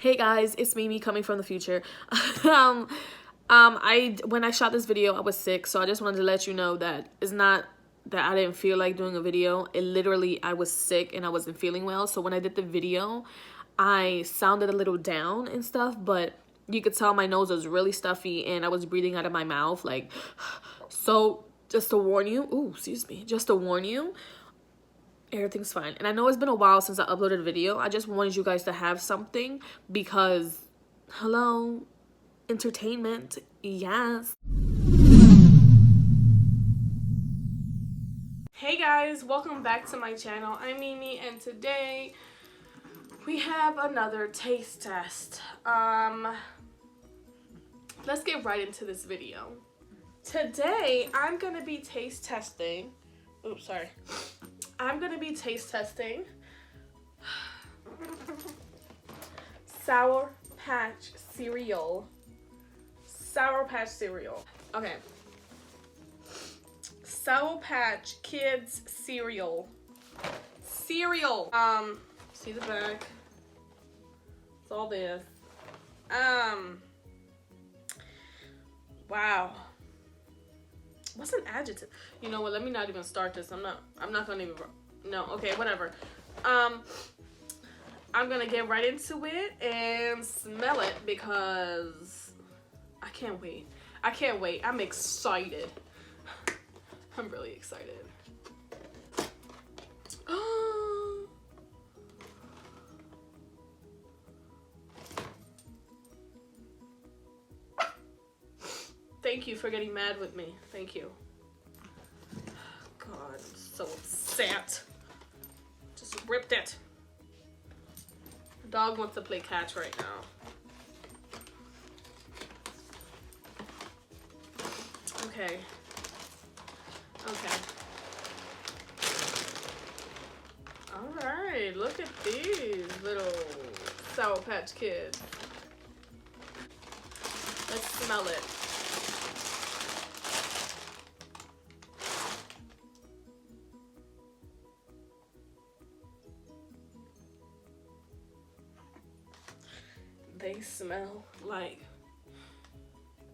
Hey guys, it's Mimi coming from the future. When I shot this video, I was sick, so I just wanted to let you know that it's not that I didn't feel like doing a video. It literally, I was sick and I wasn't feeling well. So when I did the video, I sounded a little down and stuff, but you could tell my nose was really stuffy and I was breathing out of my mouth like so. Just to warn you, just to warn you, everything's fine. And I know it's been a while since I uploaded a video. I just wanted you guys to have something because, hello, entertainment, yes. Hey guys, welcome back to my channel. I'm Mimi and today we have another taste test. Let's get right into this video. Today I'm gonna be taste testing. I'm gonna be taste testing Sour Patch cereal. Sour Patch cereal. Okay. Sour Patch Kids cereal. Cereal. See the back. It's all this. Wow. What's an adjective? You know what? Let me not even start this. I'm not gonna even. No. Okay. Whatever. I'm gonna get right into it and smell it because I can't wait. I can't wait. I'm excited. I'm really excited. Thank you for getting mad with me. Thank you. God, I'm so upset. Just ripped it. The dog wants to play catch right now. Okay. Okay. Alright, look at these little Sour Patch Kids. Let's smell it. They smell like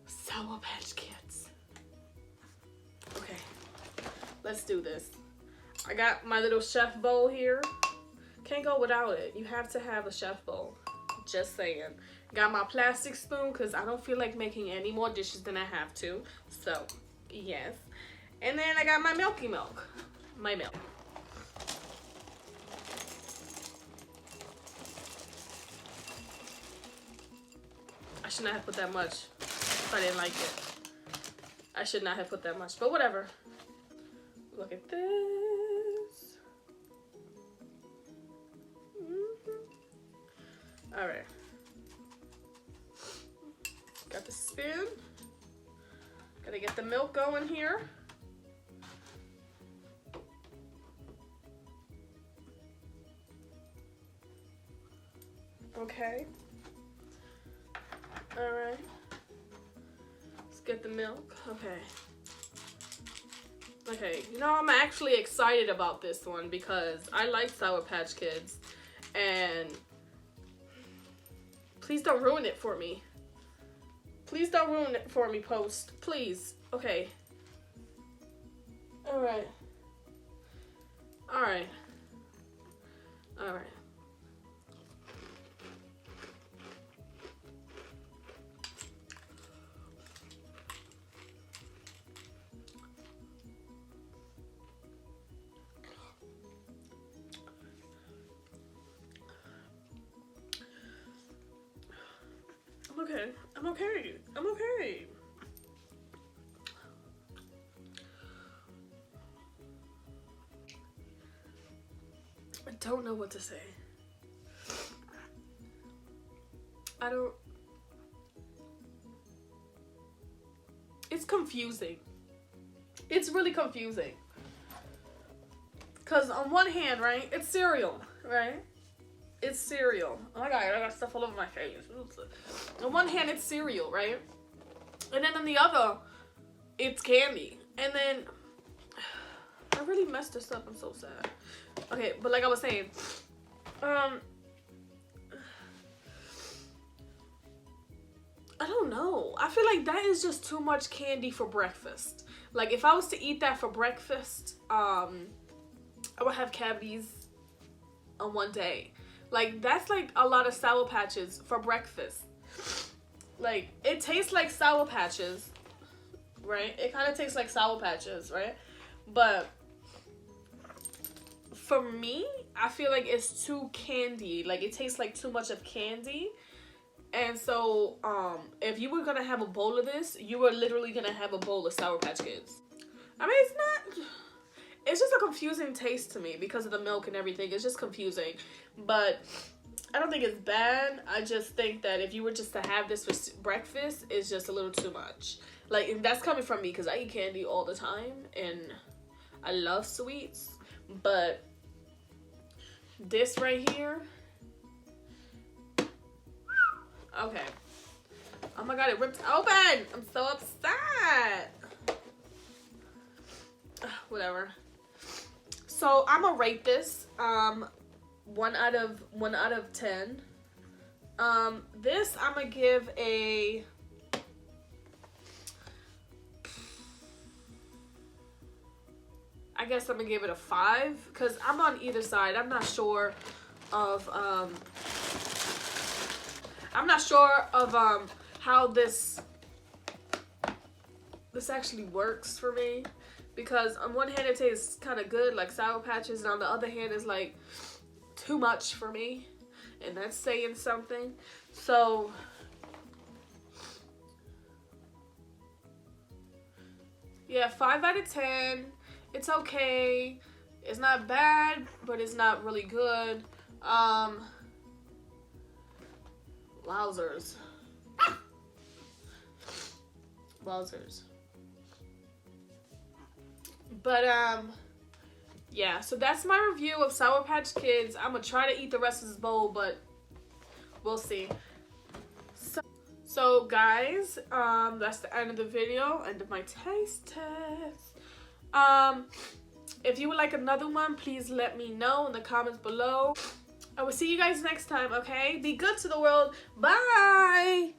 Sour Patch Kids. Okay, let's do this. I got my little chef bowl here. Can't go without it. You have to have a chef bowl. Just saying. Got my plastic spoon because I don't feel like making any more dishes than I have to. So, yes. And then I got my Milky Milk. My milk. I should not have put that much if I didn't like it. I should not have put that much, but whatever. Look at this. All right. Got the spoon. Gotta get the milk going here. Okay. All right. Let's get the milk. Okay. Okay, you know, I'm actually excited about this one because I like Sour Patch Kids. And please don't ruin it for me. Please don't ruin it for me, Post. Please. Okay. All right. All right. All right. I'm okay. I'm okay. I'm okay. I don't know what to say. It's confusing. It's really confusing. Because on one hand, right, it's cereal, right? It's cereal. Oh my god, I got stuff all over my face. On one hand, it's cereal, right? And then on the other, it's candy. And then, I really messed this up. I'm so sad. Okay, but like I was saying, know. I feel like that is just too much candy for breakfast. Like if I was to eat that for breakfast, I would have cavities on one day. Like that's like a lot of Sour Patches for breakfast. Like it tastes like Sour Patches, right? It kind of tastes like Sour Patches, right? But for me, I feel like it's too candy. Like it tastes like too much of candy. And so, if you were gonna have a bowl of this, you were literally gonna have a bowl of Sour Patch Kids. I mean, it's just a confusing taste to me because of the milk and everything. It's just confusing. But I don't think it's bad. I just think that if you were just to have this for breakfast, it's just a little too much. Like, and that's coming from me because I eat candy all the time and I love sweets. But this right here, okay. Oh my god, it ripped open. I'm so upset. Whatever. So I'm gonna rate this 1 out of 10. This I'm gonna give a I guess I'm gonna give it a 5 because I'm on either side. I'm not sure of how this actually works for me, because on one hand it tastes kind of good like Sour Patches, and on the other hand it's like too much for me, and that's saying something. So yeah, 5 out of 10. It's okay. It's not bad, but it's not really good. Wowzers. Wowzers. But yeah, so that's my review of Sour Patch Kids. I'm gonna try to eat the rest of this bowl, but we'll see. So guys, that's the end of the video, end of my taste test. If you would like another one, please let me know in the comments below. I will see you guys next time, okay? Be good to the world. Bye!